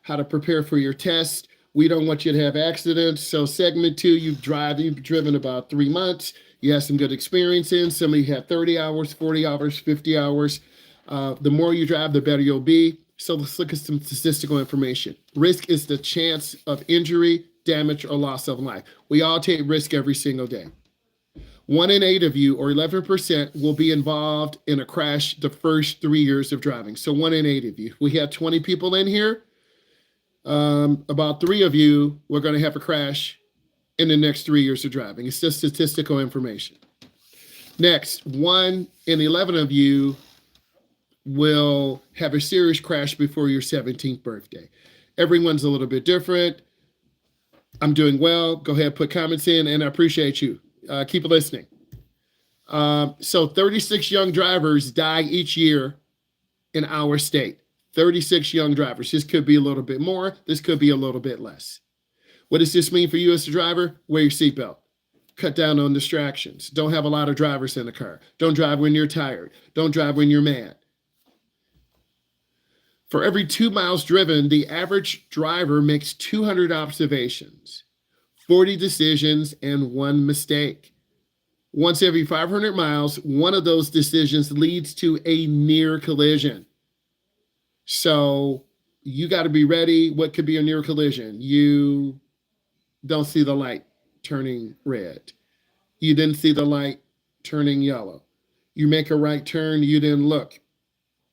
how to prepare for your test. We don't want you to have accidents. So segment 2, you've driven about 3 months. You have some good experience in. Some of you have 30 hours, 40 hours, 50 hours. The more you drive, the better you'll be. So let's look at some statistical information. Risk is the chance of injury, damage, or loss of life. We all take risk every single day. 1 in 8 of you, or 11%, will be involved in a crash the first 3 years of driving. So 1 in 8 of you. We have 20 people in here. About 3 of you, we're going to have a crash in the next 3 years of driving. It's just statistical information. Next, 1 in 11 of you will have a serious crash before your 17th birthday. Everyone's a little bit different. I'm doing well. Go ahead, put comments in, and I appreciate you. Keep listening. So 36 young drivers die each year in our state. 36 young drivers. This could be a little bit more. This could be a little bit less. What does this mean for you as a driver? Wear your seatbelt. Cut down on distractions. Don't have a lot of drivers in the car. Don't drive when you're tired. Don't drive when you're mad. For every 2 miles driven, the average driver makes 200 observations, 40 decisions, and 1 mistake. Once every 500 miles, one of those decisions leads to a near collision. So you got to be ready. What could be a near collision? You don't see the light turning red. You didn't see the light turning yellow. You make a right turn, you didn't look.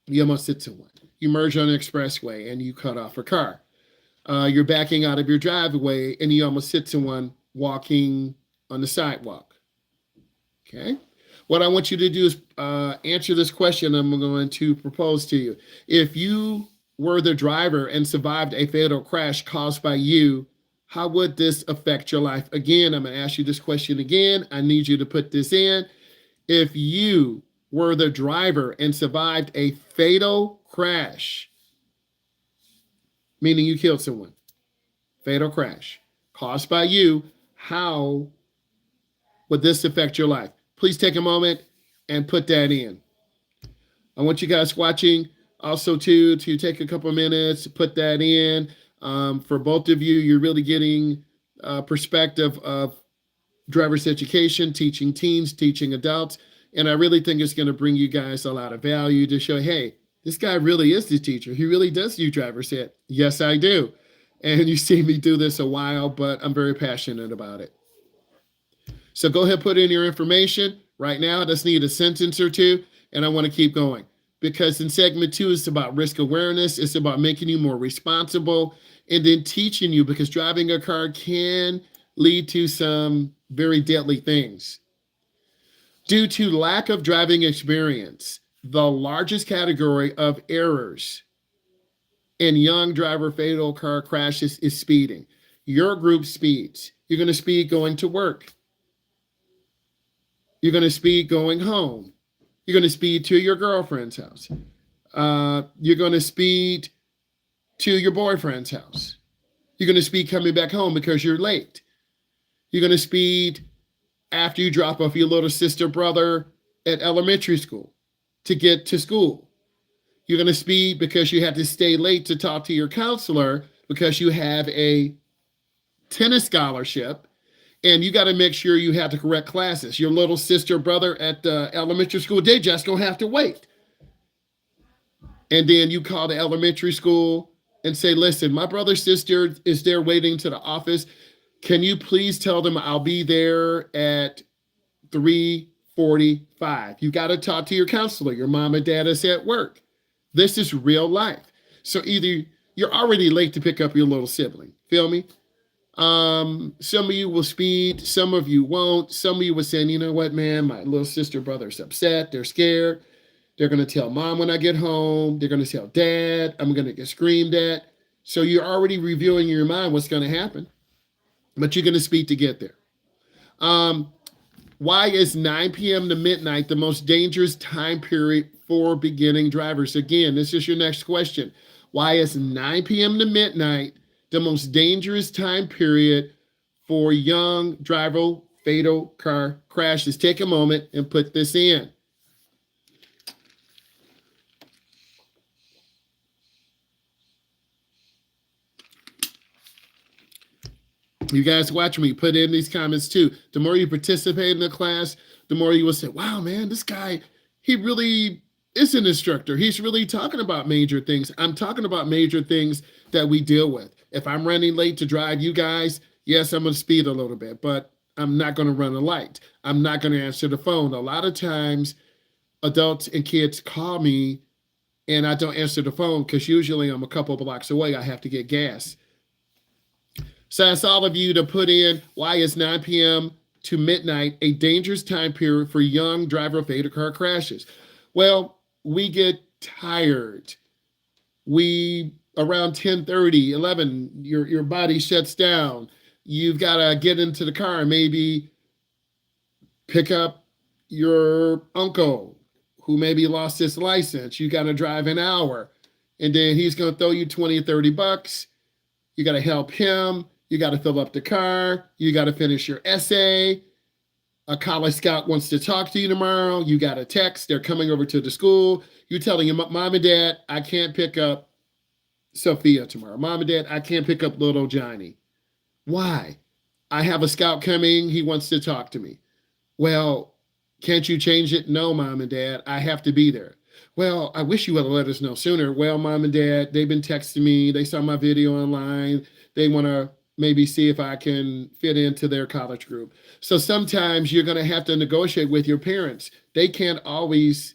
You almost hit someone. You merge on an expressway and you cut off a car. You're backing out of your driveway and you almost hit someone walking on the sidewalk. Okay? What I want you to do is answer this question I'm going to propose to you. If you were the driver and survived a fatal crash caused by you, how would this affect your life? Again, I'm going to ask you this question again. I need you to put this in. If you were the driver and survived a fatal crash, meaning you killed someone, fatal crash caused by you, how would this affect your life? Please take a moment and put that in. I want you guys watching also to take a couple of minutes to put that in. For both of you, you're really getting a perspective of driver's education, teaching teens, teaching adults. And I really think it's going to bring you guys a lot of value to show, hey, this guy really is the teacher. He really does do driver's ed. Yes, I do. And you see me do this a while, but I'm very passionate about it. So go ahead, put in your information. Right now, I just need a sentence or two, and I want to keep going. Because in segment 2, it's about risk awareness. It's about making you more responsible and then teaching you, because driving a car can lead to some very deadly things. Due to lack of driving experience, the largest category of errors in young driver fatal car crashes is speeding. Your group speeds. You're going to speed going to work. You're going to speed going home. You're going to speed to your girlfriend's house. You're going to speed to your boyfriend's house. You're going to speed coming back home because you're late. You're going to speed after you drop off your little sister, brother at elementary school to get to school. You're going to speed because you had to stay late to talk to your counselor because you have a tennis scholarship and you got to make sure you have the correct classes. Your little sister, brother at the elementary school, they just going to have to wait. And then you call the elementary school and say, listen, my brother, sister is there waiting to the office. Can you please tell them I'll be there at 3:45? You got to talk to your counselor. Your mom and dad is at work. This is real life. So either you're already late to pick up your little sibling. Feel me? Some of you will speed. Some of you won't. Some of you will say, you know what, man, my little sister, brother's upset. They're scared. They're going to tell mom when I get home. They're going to tell dad. I'm going to get screamed at. So you're already reviewing in your mind what's going to happen. But you're going to speed to get there. Why is 9 p.m. to midnight the most dangerous time period for beginning drivers? Again, this is your next question. Why is 9 p.m. to midnight the most dangerous time period for young driver fatal car crashes? Take a moment and put this in. You guys watch me, put in these comments too. The more you participate in the class, the more you will say, wow, man, this guy, he really is an instructor. He's really talking about major things. I'm talking about major things that we deal with. If I'm running late to drive you guys, yes, I'm going to speed a little bit, but I'm not going to run a light. I'm not going to answer the phone. A lot of times, adults and kids call me and I don't answer the phone because usually I'm a couple blocks away. I have to get gas. So I ask all of you to put in, why is 9 p.m. to midnight a dangerous time period for young driver fatal car crashes? Well, we get tired. We, around 10:30, 11, your body shuts down. You've got to get into the car, maybe pick up your uncle who maybe lost his license. You got to drive an hour, and then he's going to throw you 20 or 30 bucks. You got to help him. You got to fill up the car. You got to finish your essay. A college scout wants to talk to you tomorrow. You got a text. They're coming over to the school. You're telling your mom and dad, I can't pick up Sophia tomorrow. Mom and dad, I can't pick up little Johnny. Why? I have a scout coming. He wants to talk to me. Well, can't you change it? No, mom and dad, I have to be there. Well, I wish you would have let us know sooner. Well, mom and dad, they've been texting me. They saw my video online. They want to maybe see if I can fit into their college group. So sometimes you're going to have to negotiate with your parents. They can't always,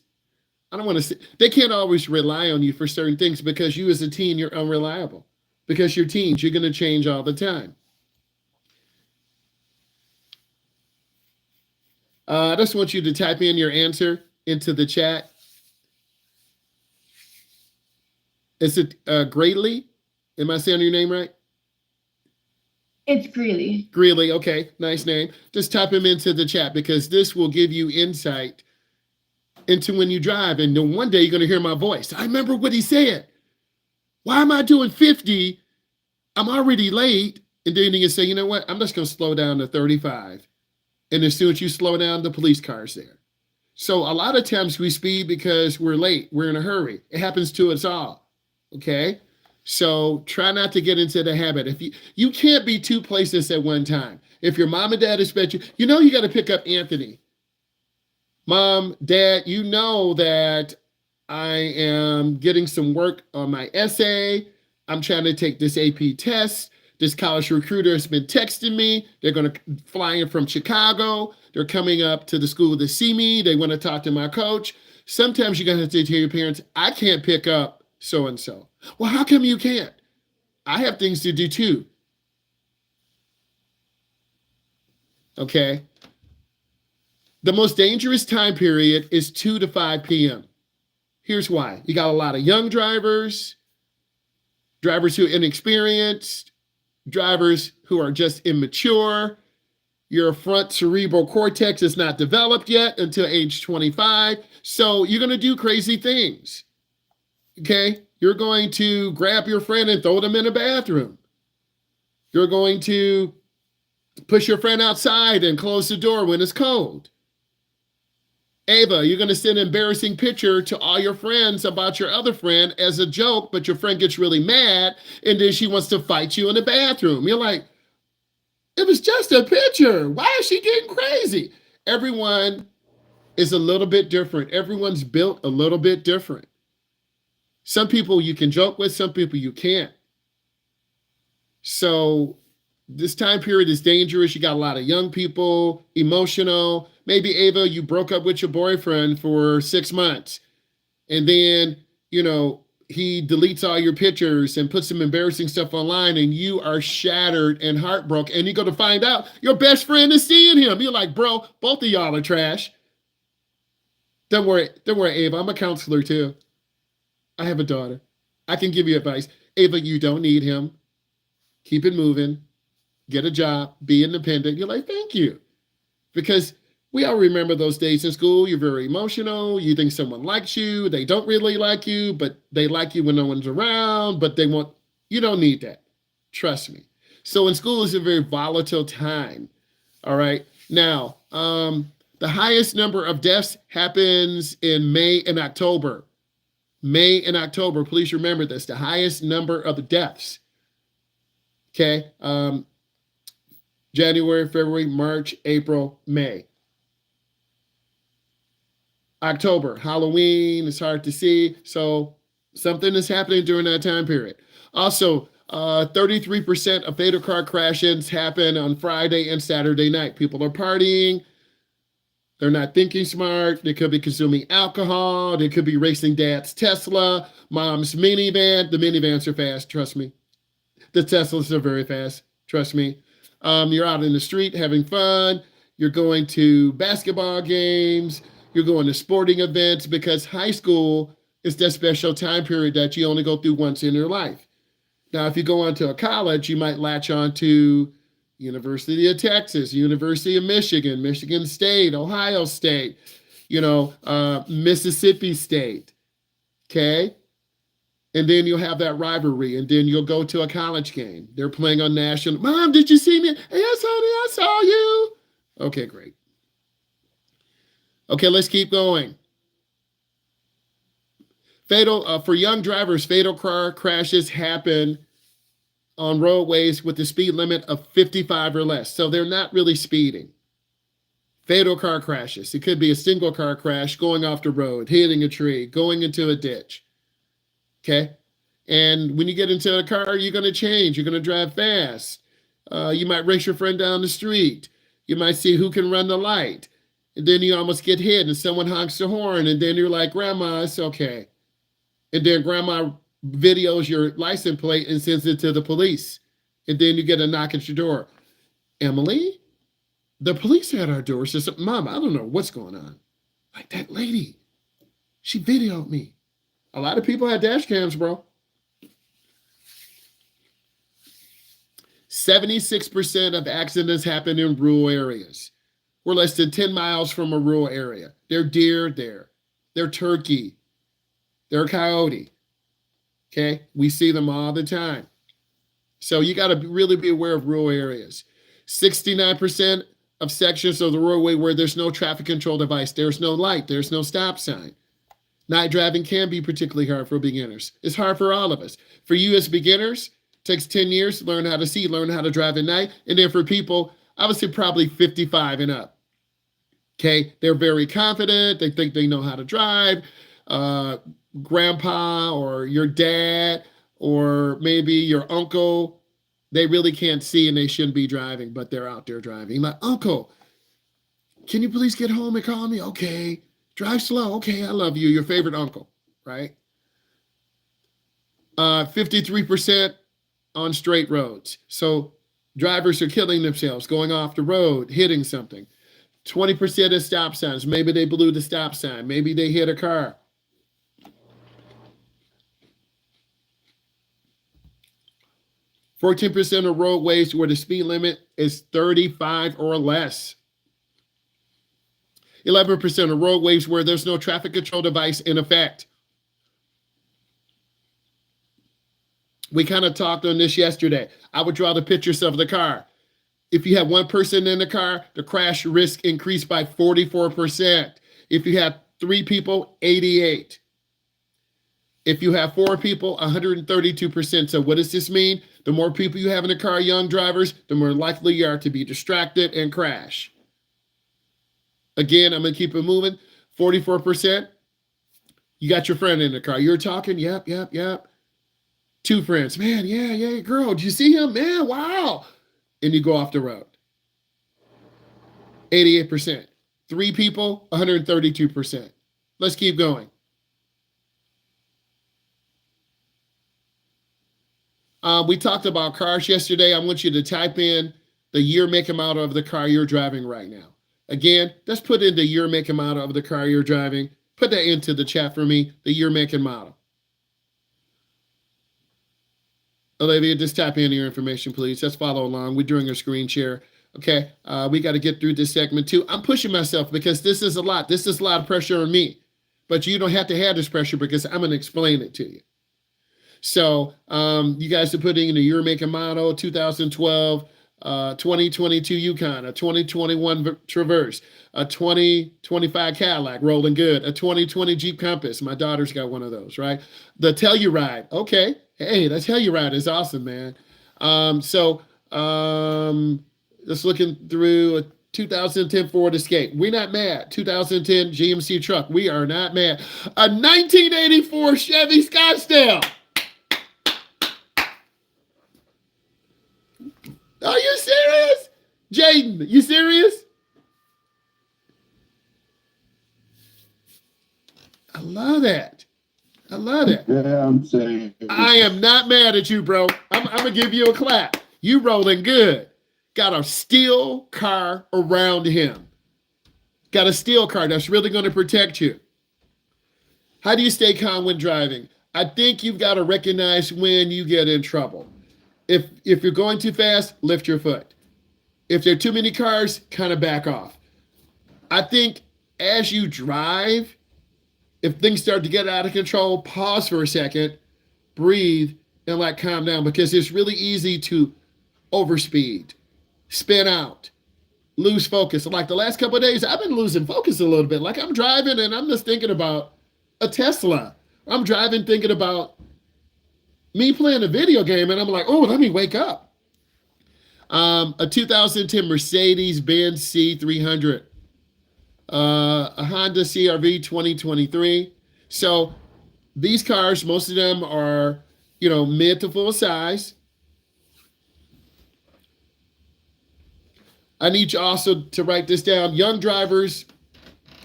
I don't want to say, they can't always rely on you for certain things because you as a teen, you're unreliable. Because you're teens, you're going to change all the time. I just want you to type in your answer into the chat. Is it Greeley? Am I saying your name right? It's Greeley. Greeley, okay, nice name. Just type him into the chat because this will give you insight into when you drive. And then one day you're going to hear my voice. I remember what he said. Why am I doing 50? I'm already late. And then you can say, you know what? I'm just going to slow down to 35. And as soon as you slow down, the police car's there. So a lot of times we speed because we're late. We're in a hurry. It happens to us all. Okay? So try not to get into the habit. If you can't be two places at one time. If your mom and dad expect you, you know you got to pick up Anthony. Mom, dad, you know that I am getting some work on my essay. I'm trying to take this AP test. This college recruiter has been texting me. They're going to fly in from Chicago. They're coming up to the school to see me. They want to talk to my coach. Sometimes you're going to have to tell your parents, I can't pick up so-and-so. Well, how come you can't? I have things to do too. Okay. The most dangerous time period is 2 to 5 p.m. Here's why. You got a lot of young drivers who are inexperienced, drivers who are just immature. Your front cerebral cortex is not developed yet until age 25. So you're going to do crazy things. Okay? You're going to grab your friend and throw them in a bathroom. You're going to push your friend outside and close the door when it's cold. Ava, you're going to send an embarrassing picture to all your friends about your other friend as a joke, but your friend gets really mad, and then she wants to fight you in the bathroom. You're like, it was just a picture. Why is she getting crazy? Everyone is a little bit different. Everyone's built a little bit different. Some people you can joke with, some people you can't. So this time period is dangerous. You got a lot of young people, emotional. Maybe, Ava, you broke up with your boyfriend for 6 months. And then, he deletes all your pictures and puts some embarrassing stuff online, and you are shattered and heartbroken. And you go to find out your best friend is seeing him. You're like, bro, both of y'all are trash. Don't worry, Ava. I'm a counselor too. I have a daughter. I can give you advice. Ava, you don't need him. Keep it moving. Get a job. Be independent. You're like, thank you. Because we all remember those days in school. You're very emotional. You think someone likes you. They don't really like you, but they like you when no one's around, but you don't need that. Trust me. So in school is a very volatile time. All right. Now, the highest number of deaths happens in May and October. May and October, please remember this, the highest number of deaths. Okay. January, February, March, April, May. October, Halloween, it's hard to see. So something is happening during that time period. Also, 33% of fatal car crashes happen on Friday and Saturday night. People are partying. They're not thinking smart. They could be consuming alcohol. They could be racing dad's Tesla, mom's minivan. The minivans are fast, trust me. The Teslas are very fast, trust me. You're out in the street having fun. You're going to basketball games. You're going to sporting events because high school is that special time period that you only go through once in your life. Now, if you go on to a college, you might latch on to University of Texas, University of Michigan, Michigan State, Ohio State, Mississippi State. Okay? And then you'll have that rivalry, and then you'll go to a college game. They're playing on national. Mom, did you see me? Yes, honey, I saw you. Okay, great. Okay, let's keep going. For young drivers, fatal car crashes happen on roadways with the speed limit of 55 or less. So they're not really speeding. Fatal car crashes. It could be a single car crash, going off the road, hitting a tree, going into a ditch. Okay? And when you get into a car, you're going to change. You're going to drive fast. You might race your friend down the street. You might see who can run the light. And then you almost get hit and someone honks the horn. And then you're like, Grandma, it's okay. And then Grandma videos your license plate and sends it to the police. And then you get a knock at your door. Emily, the police are at our door. Says, Mom, I don't know what's going on. Like that lady, she videoed me. A lot of people had dash cams, bro. 76% of accidents happen in rural areas. We're less than 10 miles from a rural area. There are deer there. They're turkey. They're coyote. Okay? We see them all the time. So you got to really be aware of rural areas. 69% of sections of the roadway where there's no traffic control device. There's no light. There's no stop sign. Night driving can be particularly hard for beginners. It's hard for all of us. For you as beginners, it takes 10 years to learn how to see, learn how to drive at night. And then for people, I would say probably 55 and up. Okay? They're very confident. They think they know how to drive. Grandpa or your dad or maybe your uncle, they really can't see and they shouldn't be driving, but they're out there driving. Like, Uncle, can you please get home and call me? Okay. Drive slow. Okay, I love you. Your favorite uncle, right? 53% on straight roads. So drivers are killing themselves, going off the road, hitting something. 20% is stop signs. Maybe they blew the stop sign. Maybe they hit a car. 14% of roadways where the speed limit is 35 or less. 11% of roadways where there's no traffic control device in effect. We kind of talked on this yesterday. I would draw the pictures of the car. If you have one person in the car, the crash risk increased by 44%. If you have 3 people, 88. If you have 4 people, 132%. So what does this mean? The more people you have in a car, young drivers, the more likely you are to be distracted and crash. Again, I'm going to keep it moving. 44%. You got your friend in the car. You're talking. Yep. 2 friends. Man, yeah, girl. Did you see him? Man, wow. And you go off the road. 88%. 3 people, 132%. Let's keep going. We talked about cars yesterday. I want you to type in the year, make, and model of the car you're driving right now. Again, let's put in the year, make, and model of the car you're driving. Put that into the chat for me, the year, make, and model. Olivia, just type in your information, please. Let's follow along. We're doing a screen share. Okay, we got to get through this segment too. I'm pushing myself because this is a lot. This is a lot of pressure on me. But you don't have to have this pressure because I'm going to explain it to you. So you guys are putting in a year, make, and model, 2012, 2022 Yukon, a 2021 Traverse, a 2025 Cadillac, rolling good, a 2020 Jeep Compass. My daughter's got one of those, right? The Telluride. Okay. Hey, the Telluride is awesome, man. Just looking through a 2010 Ford Escape. We're not mad. 2010 GMC truck. We are not mad. A 1984 Chevy Scottsdale. Are you serious? Jaden, you serious? I love that. I love it. Yeah, I'm saying. I am not mad at you, bro. I'm going to give you a clap. You rolling good. Got a steel car around him. Got a steel car that's really going to protect you. How do you stay calm when driving? I think you've got to recognize when you get in trouble. If you're going too fast, lift your foot. If there are too many cars, kind of back off. I think as you drive, if things start to get out of control, pause for a second, breathe, and like calm down, because it's really easy to overspeed, spin out, lose focus. Like the last couple of days, I've been losing focus a little bit. Like I'm driving and I'm just thinking about a Tesla. I'm driving thinking about me playing a video game, and I'm like, oh, let me wake up. A 2010 Mercedes-Benz C300. A Honda CRV 2023. So these cars, most of them are, mid to full size. I need you also to write this down. Young drivers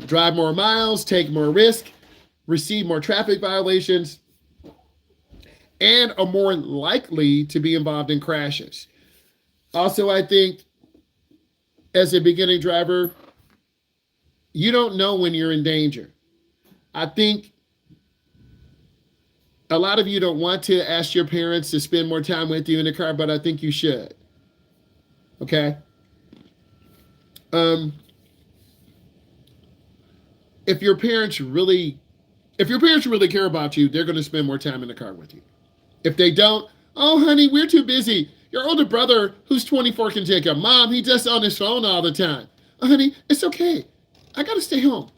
drive more miles, take more risk, receive more traffic violations, and are more likely to be involved in crashes. Also, I think as a beginning driver, you don't know when you're in danger. I think a lot of you don't want to ask your parents to spend more time with you in the car, but I think you should. Okay? If your parents really care about you, they're going to spend more time in the car with you. If they don't, oh, honey, we're too busy. Your older brother, who's 24, can take you. Mom, he's just on his phone all the time. Oh, honey, it's okay. I got to stay home.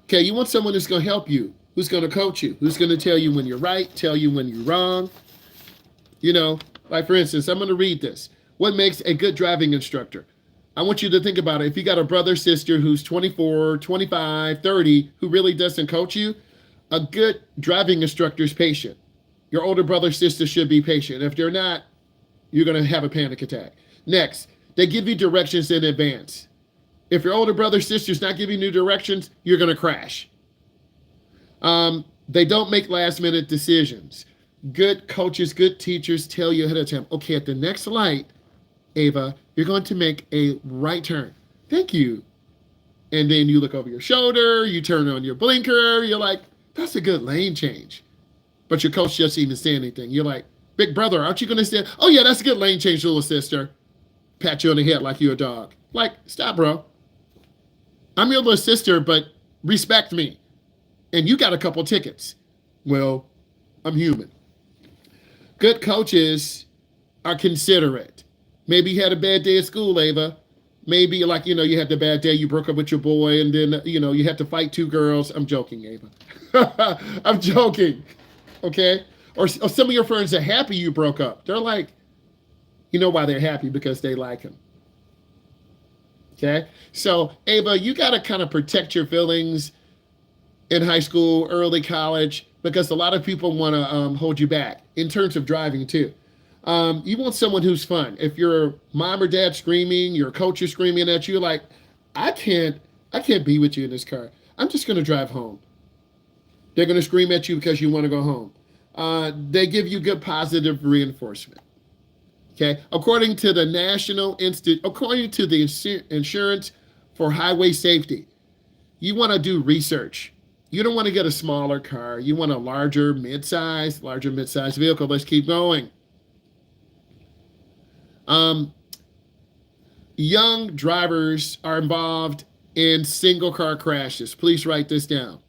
Okay, you want someone who's going to help you, who's going to coach you, who's going to tell you when you're right, tell you when you're wrong. Like for instance, I'm going to read this. What makes a good driving instructor? I want you to think about it. If you got a brother, sister who's 24, 25, 30, who really doesn't coach you, a good driving instructor is patient. Your older brother, sister should be patient. If they're not, you're going to have a panic attack. Next, they give you directions in advance. If your older brother, sister's not giving you directions, you're going to crash. They don't make last minute decisions. Good coaches, good teachers tell you ahead of time, okay, at the next light, Ava, you're going to make a right turn. Thank you. And then you look over your shoulder, you turn on your blinker, you're like, that's a good lane change. But your coach doesn't even say anything. You're like, big brother, aren't you going to say, oh yeah, that's a good lane change, little sister. Pat you on the head like you're a dog. Like, stop, bro. I'm your little sister, but respect me. And you got a couple tickets. Well, I'm human. Good coaches are considerate. Maybe you had a bad day at school, Ava. Maybe you had the bad day, you broke up with your boy, and then, you had to fight two girls. I'm joking, Ava. I'm joking. Okay? Or some of your friends are happy you broke up. They're like, you know why they're happy? Because they like him. Okay? So, Ava, you got to kind of protect your feelings in high school, early college, because a lot of people want to hold you back in terms of driving too. You want someone who's fun. If your mom or dad screaming, your coach is screaming at you, like, I can't be with you in this car. I'm just going to drive home. They're going to scream at you because you want to go home. They give you good positive reinforcement. Okay. According to the Insurance for Highway Safety, you want to do research. You don't want to get a smaller car. You want a larger mid-size vehicle. Let's keep going. Young drivers are involved in single car crashes. Please write this down.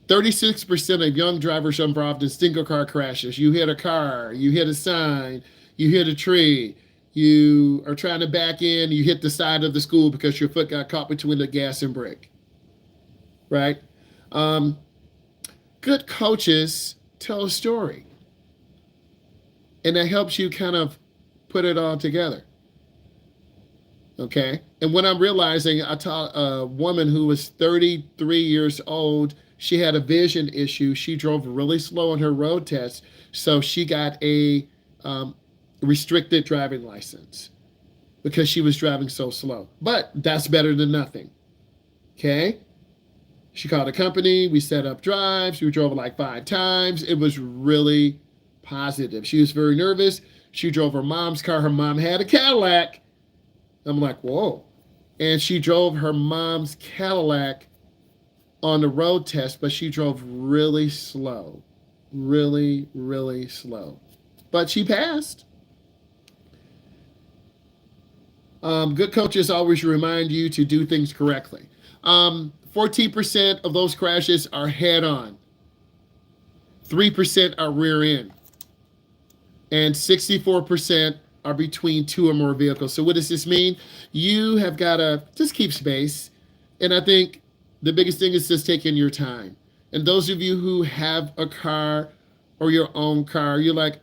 36% of young drivers are involved in single car crashes. You hit a car, you hit a sign, you hit a tree, you are trying to back in, you hit the side of the school because your foot got caught between the gas and brake. Right? Good coaches tell a story. And that helps you kind of put it all together. Okay. And when I'm realizing, I taught a woman who was 33 years old. She had a vision issue. She drove really slow on her road test. So she got a restricted driving license because she was driving so slow. But that's better than nothing. Okay. She called a company. We set up drives. We drove like 5 times. It was really positive. She was very nervous. She drove her mom's car. Her mom had a Cadillac. I'm like, whoa. And she drove her mom's Cadillac on the road test, but she drove really slow. Really, really slow. But she passed. Good coaches always remind you to do things correctly. 14% of those crashes are head on, 3% are rear end, and 64% are between 2 or more vehicles. So what does this mean? You have got to just keep space. And I think the biggest thing is just taking your time. And those of you who have a car or your own car, you're like,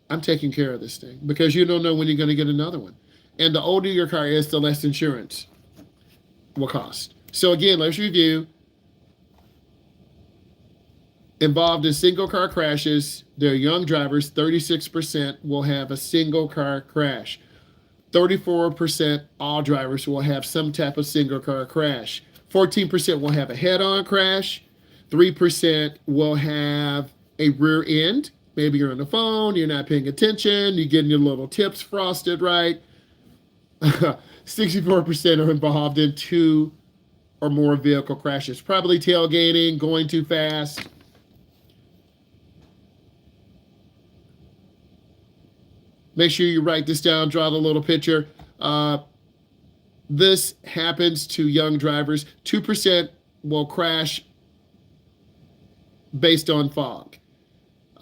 I'm taking care of this thing, because you don't know when you're going to get another one. And the older your car is, the less insurance will cost. So again, let's review. Involved in single car crashes, they're young drivers. 36% will have a single car crash. 34% all drivers will have some type of single car crash. 14% will have a head-on crash. 3% will have a rear end. Maybe you're on the phone, you're not paying attention, you're getting your little tips frosted right. 64% are involved in 2 or more vehicle crashes, probably tailgating, going too fast. Make sure you write this down, draw the little picture. This happens to young drivers. 2% will crash based on fog.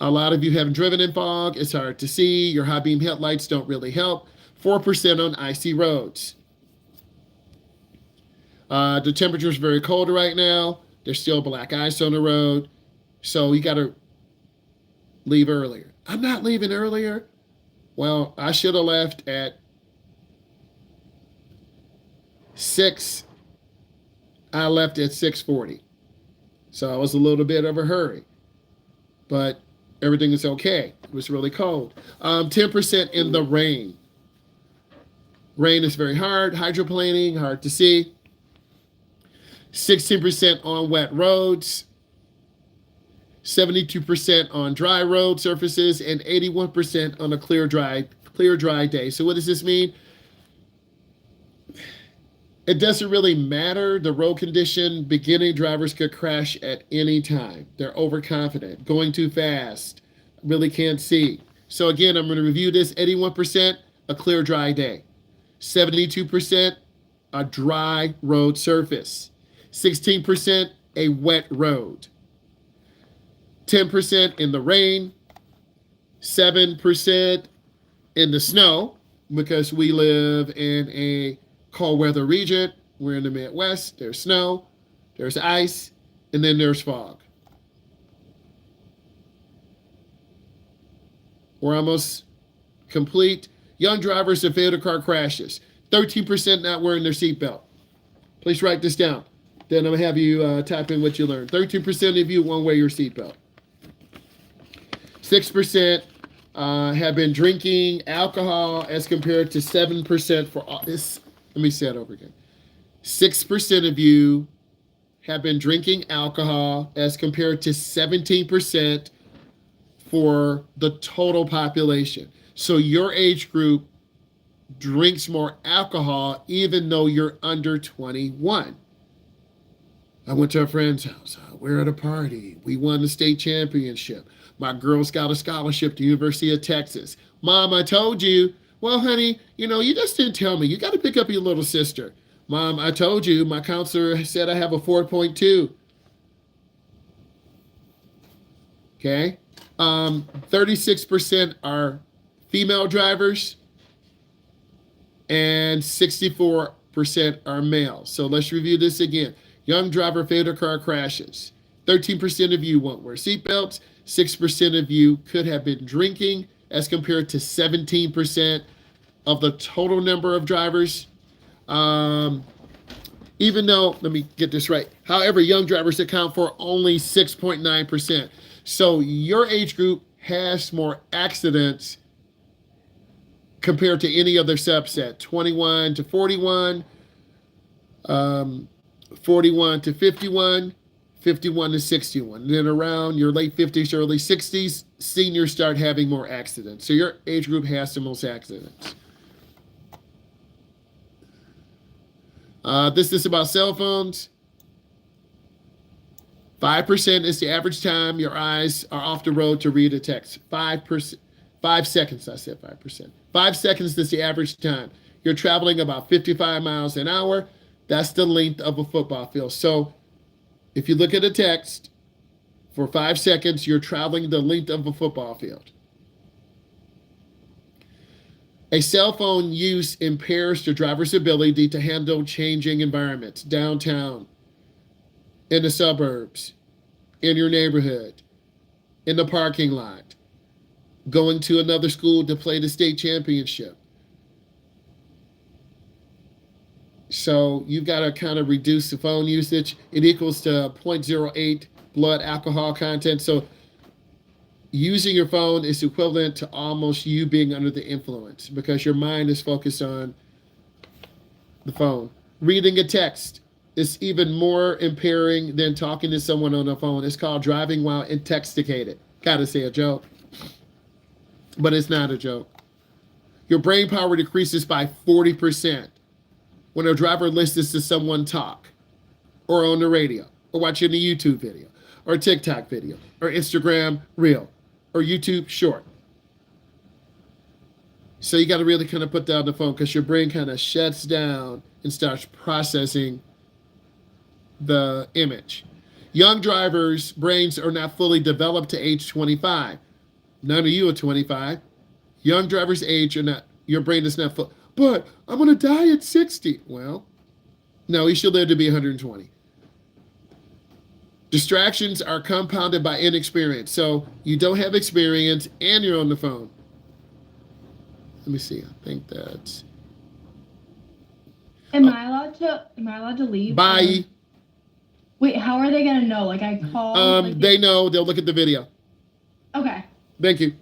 A lot of you haven't driven in fog. It's hard to see. Your high beam headlights don't really help. 4% on icy roads. The temperature is very cold right now. There's still black ice on the road. So you got to leave earlier. I'm not leaving earlier. Well, I should have left at 6. I left at 6:40. So I was a little bit of a hurry. But everything is okay. It was really cold. 10% in the rain. Rain is very hard. Hydroplaning, hard to see. 16% on wet roads. 72% on dry road surfaces, and 81% on a clear dry day. So what does this mean? It doesn't really matter the road condition. Beginning drivers could crash at any time. They're overconfident, going too fast, really can't see. So again, I'm going to review this. 81%, a clear dry day. 72%, a dry road surface. 16%, a wet road. 10% in the rain, 7% in the snow, because we live in a cold weather region. We're in the Midwest. There's snow, there's ice, and then there's fog. We're almost complete. Young drivers have fatal car crashes. 13% not wearing their seatbelt. Please write this down. Then I'm going to have you type in what you learned. 13% of you won't wear your seatbelt. 6% have been drinking alcohol as compared to 7% for all this. Let me say it over again. 6% of you have been drinking alcohol as compared to 17% for the total population. So your age group drinks more alcohol even though you're under 21. I went to a friend's house. We're at a party. We won the state championship. My girls got a scholarship to University of Texas. Mom, I told you. Well, honey, you just didn't tell me. You got to pick up your little sister. Mom, I told you. My counselor said I have a 4.2. Okay. 36% are female drivers and 64% are male. So let's review this again. Young driver fatal car crashes. 13% of you won't wear seatbelts. 6% of you could have been drinking. as compared to 17% of the total number of drivers. Even though, let me get this right. However, young drivers account for only 6.9%. So your age group has more accidents compared to any other subset, 21 to 41, 41 to 51, 51 to 61. And then around your late 50s, early 60s, seniors start having more accidents. So your age group has the most accidents. This is about cell phones. 5% is the average time your eyes are off the road to read a text. 5%, 5 seconds, I said 5%. 5 seconds is the average time. You're traveling about 55 miles an hour. That's the length of a football field. So if you look at a text for 5 seconds, you're traveling the length of a football field. A cell phone use impairs the driver's ability to handle changing environments, downtown, in the suburbs, in your neighborhood, in the parking lot, going to another school to play the state championship. So you've got to kind of reduce the phone usage. It equals to 0.08 blood alcohol content. So using your phone is equivalent to almost you being under the influence because your mind is focused on the phone. Reading a text is even more impairing than talking to someone on the phone. It's called driving while intoxicated. Gotta say a joke, but it's not a joke. Your brain power decreases by 40% when a driver listens to someone talk, or on the radio, or watching a YouTube video, or TikTok video, or Instagram Reel, or YouTube Short. So you got to really kind of put down the phone because your brain kind of shuts down and starts processing the image. Young drivers' brains are not fully developed to age 25. None of you are 25. Young drivers' age are not, your brain is not full. But I'm going to die at 60. Well, no, you should live to be 120. Distractions are compounded by inexperience. So you don't have experience and you're on the phone. Let me see. I think that's. Am I allowed to leave? Bye. Wait, how are they gonna know? Like I call. They know. They'll look at the video. Okay. Thank you.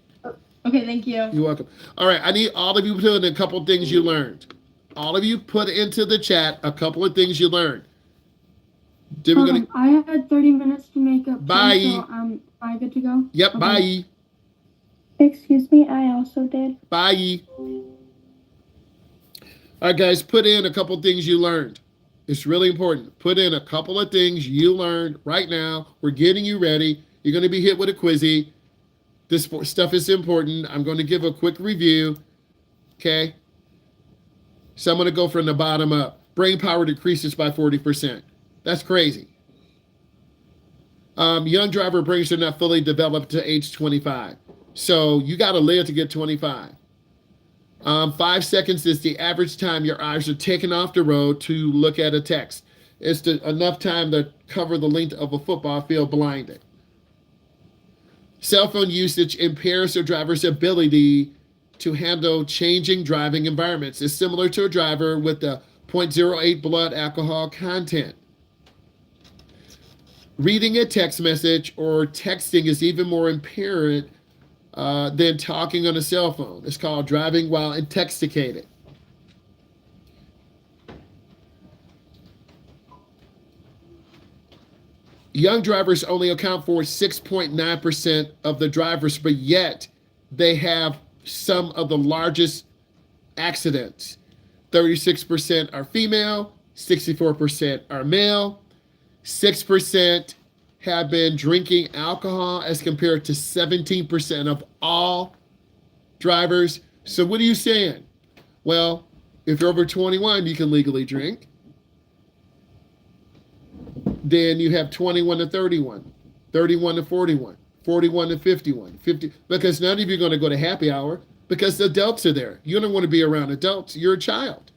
Okay, thank you. You're welcome. All right, I need all of you to put in a couple things you learned. All of you put into the chat a couple of things you learned. I had 30 minutes to make up. Bye. So am I good to go? Yep, Okay. bye. Excuse me, I also did. Bye. All right, guys, put in a couple things you learned. It's really important. Put in a couple of things you learned right now. We're getting you ready. You're going to be hit with a quizzy. This stuff is important. I'm going to give a quick review. Okay. So I'm going to go from the bottom up. Brain power decreases by 40%. That's crazy. Young driver brains are not fully developed to age 25. So you got to live to get 25. 5 seconds is the average time your eyes are taken off the road to look at a text. It's enough time to cover the length of a football field blinded. Cell phone usage impairs a driver's ability to handle changing driving environments. It's similar to a driver with the 0.08 blood alcohol content. Reading a text message or texting is even more impaired than talking on a cell phone. It's called driving while intoxicated. Young drivers only account for 6.9% of the drivers, but yet they have some of the largest accidents. 36% are female, 64% are male, 6% have been drinking alcohol as compared to 17% of all drivers. So what are you saying? Well, if you're over 21, you can legally drink. Then you have 21 to 31, 31 to 41, 41 to 51, 50, because none of you are going to go to happy hour because the adults are there. You don't want to be around adults. You're a child.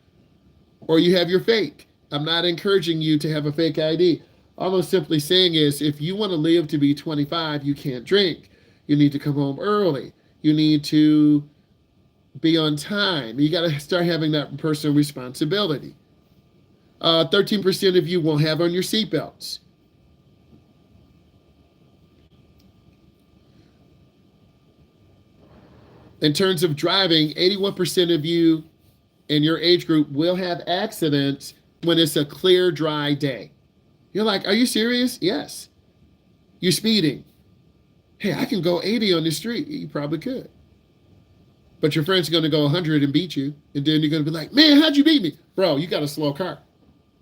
Or you have your fake. I'm not encouraging you to have a fake ID. All I'm simply saying is if you want to live to be 25, you can't drink. You need to come home early. You need to be on time. You got to start having that personal responsibility. 13% of you won't have on your seatbelts. In terms of driving, 81% of you in your age group will have accidents when it's a clear, dry day. You're like, are you serious? Yes. You're speeding. Hey, I can go 80 on the street. You probably could. But your friend's going to go 100 and beat you. And then you're going to be like, man, how'd you beat me? Bro, you got a slow car.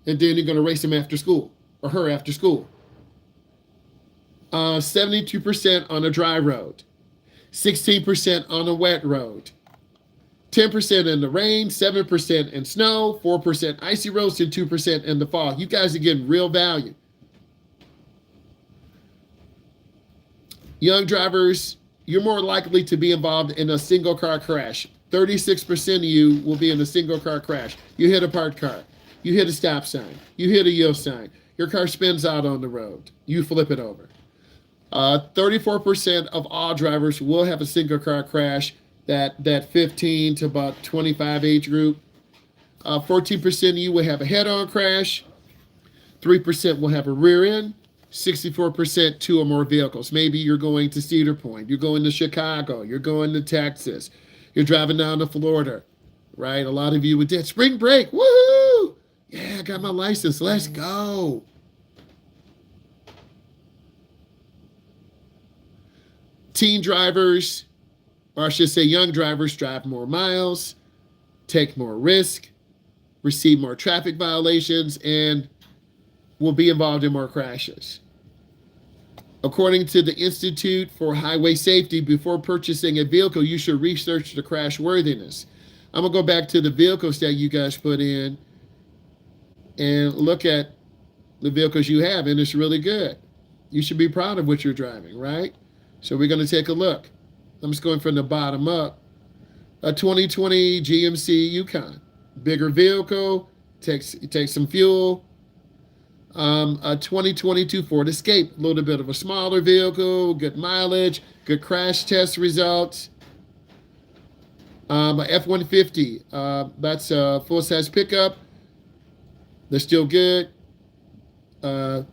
And then you're going to race him after school or her after school. 72% on a dry road. 16% on a wet road. 10% in the rain, 7% in snow, 4% icy roads, and 2% in the fog. You guys are getting real value. Young drivers, you're more likely to be involved in a single car crash. 36% of you will be in a single car crash. You hit a parked car. You hit a stop sign. You hit a yield sign. Your car spins out on the road. You flip it over. 34% of all drivers will have a single car crash, that 15 to about 25 age group. 14% of you will have a head-on crash. 3% will have a rear end. 64% two or more vehicles. Maybe you're going to Cedar Point. You're going to Chicago. You're going to Texas. You're driving down to Florida, right? A lot of you would did spring break. Woohoo! Yeah, I got my license. Let's go. Teen drivers, or I should say young drivers, drive more miles, take more risk, receive more traffic violations, and will be involved in more crashes. According to the Institute for Highway Safety, before purchasing a vehicle, you should research the crash worthiness. I'm going to go back to the vehicles that you guys put in and look at the vehicles you have, and it's really good. You should be proud of what you're driving, right? So we're going to take a look. I'm just going from the bottom up. A 2020 GMC Yukon. Bigger vehicle, takes some fuel. A 2022 Ford Escape. A little bit of a smaller vehicle, good mileage, good crash test results. A F-150. That's a full-size pickup. They're still good. A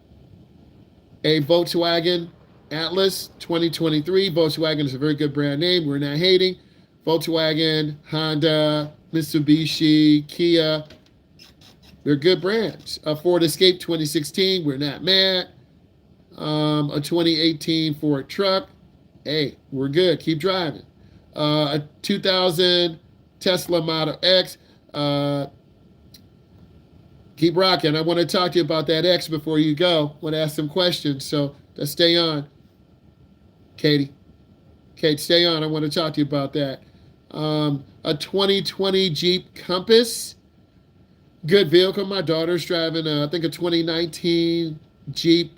Volkswagen Atlas 2023. Volkswagen is a very good brand name. We're not hating. Volkswagen, Honda, Mitsubishi, Kia. They're good brands. A Ford Escape 2016. We're not mad. A 2018 Ford truck. Hey, we're good. Keep driving. A 2000 Tesla Model X. Keep rocking. I want to talk to you about that X before you go. I want to ask some questions, so let's stay on. Kate, stay on. I want to talk to you about that. A 2020 Jeep Compass. Good vehicle. My daughter's driving, I think, a 2019 Jeep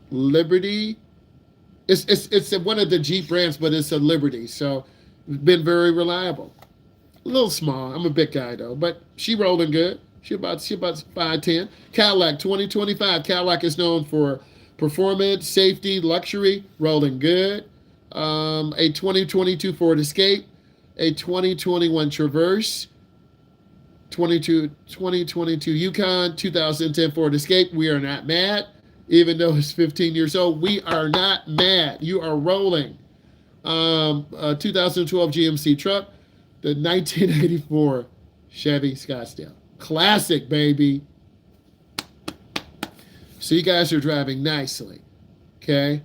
Liberty. It's one of the Jeep brands, but it's a Liberty, so it's been very reliable. A little small. I'm a big guy though, but she rolling good. She about 5'10". Cadillac 2025. Cadillac is known for performance, safety, luxury, rolling good. A 2022 Ford Escape, a 2021 Traverse, 2022 Yukon, 2010 Ford Escape. We are not mad, even though it's 15 years old. We are not mad. You are rolling. 2012 GMC truck, the 1984 Chevy Scottsdale. Classic, baby. So you guys are driving nicely, okay?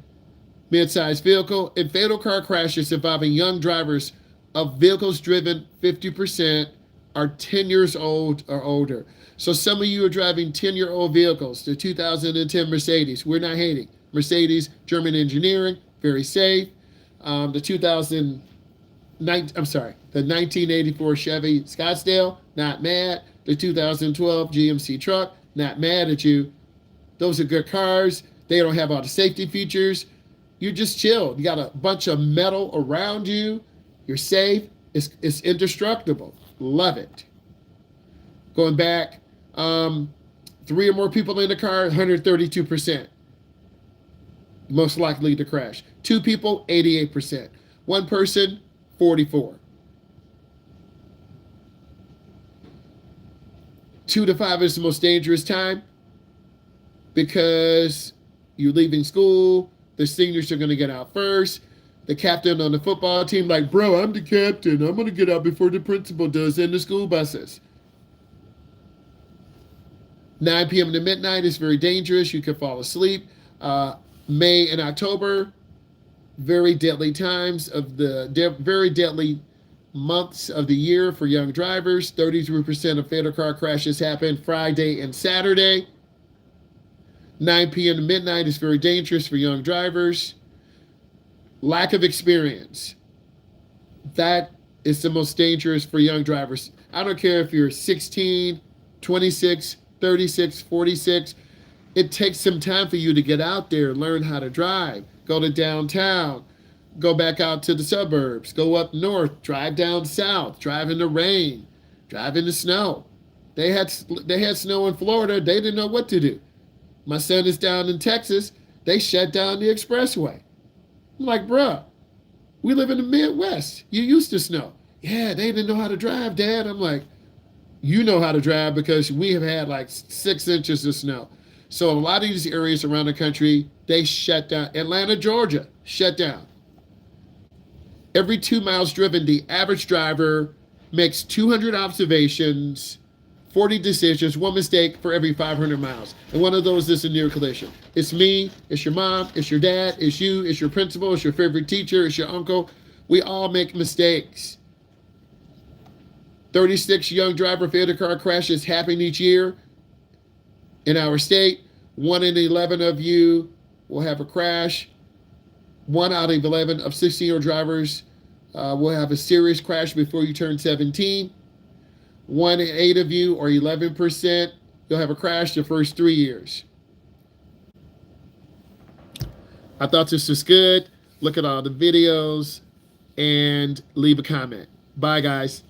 Mid-sized vehicle. In fatal car crashes involving young drivers, of vehicles driven, 50% are 10 years old or older. So some of you are driving 10-year-old vehicles. The 2010 Mercedes. We're not hating. Mercedes, German engineering, very safe. The 1984 Chevy Scottsdale, not mad. The 2012 GMC truck, not mad at you. Those are good cars. They don't have all the safety features. You're just chilled. You got a bunch of metal around you. You're safe. It's indestructible. Love it. Going back, 3 or more people in the car, 132%. Most likely to crash. 2 people, 88%. One person, 44. 2 to 5 is the most dangerous time because you're leaving school. The seniors are going to get out first. The captain on the football team, like, bro, I'm the captain. I'm going to get out before the principal does in the school buses. 9 p.m. to midnight is very dangerous. You could fall asleep. May and October, very deadly times of the very deadly months of the year for young drivers. 33% of fatal car crashes happen Friday and Saturday. 9 p.m. to midnight is very dangerous for young drivers. Lack of experience. That is the most dangerous for young drivers. I don't care if you're 16, 26, 36, 46. It takes some time for you to get out there, learn how to drive, go to downtown, go back out to the suburbs, go up north, drive down south, drive in the rain, drive in the snow. They had snow in Florida. They didn't know what to do. My son is down in Texas. They shut down the expressway. I'm like, bruh, we live in the Midwest. You used to snow. Yeah, they didn't know how to drive, Dad. I'm like, you know how to drive because we have had like 6 inches of snow. So a lot of these areas around the country, they shut down. Atlanta, Georgia, shut down. Every 2 miles driven, the average driver makes 200 observations, 40 decisions, 1 mistake for every 500 miles. And one of those is a near collision. It's me, it's your mom, it's your dad, it's you, it's your principal, it's your favorite teacher, it's your uncle. We all make mistakes. 36 young driver fatal car crashes happen each year in our state. 1 in 11 of you will have a crash. 1 out of 11 of 16-year-old drivers will have a serious crash before you turn 17. 1 in 8 of you, or 11%, you'll have a crash the first 3 years. I thought this was good. Look at all the videos and leave a comment. Bye, guys.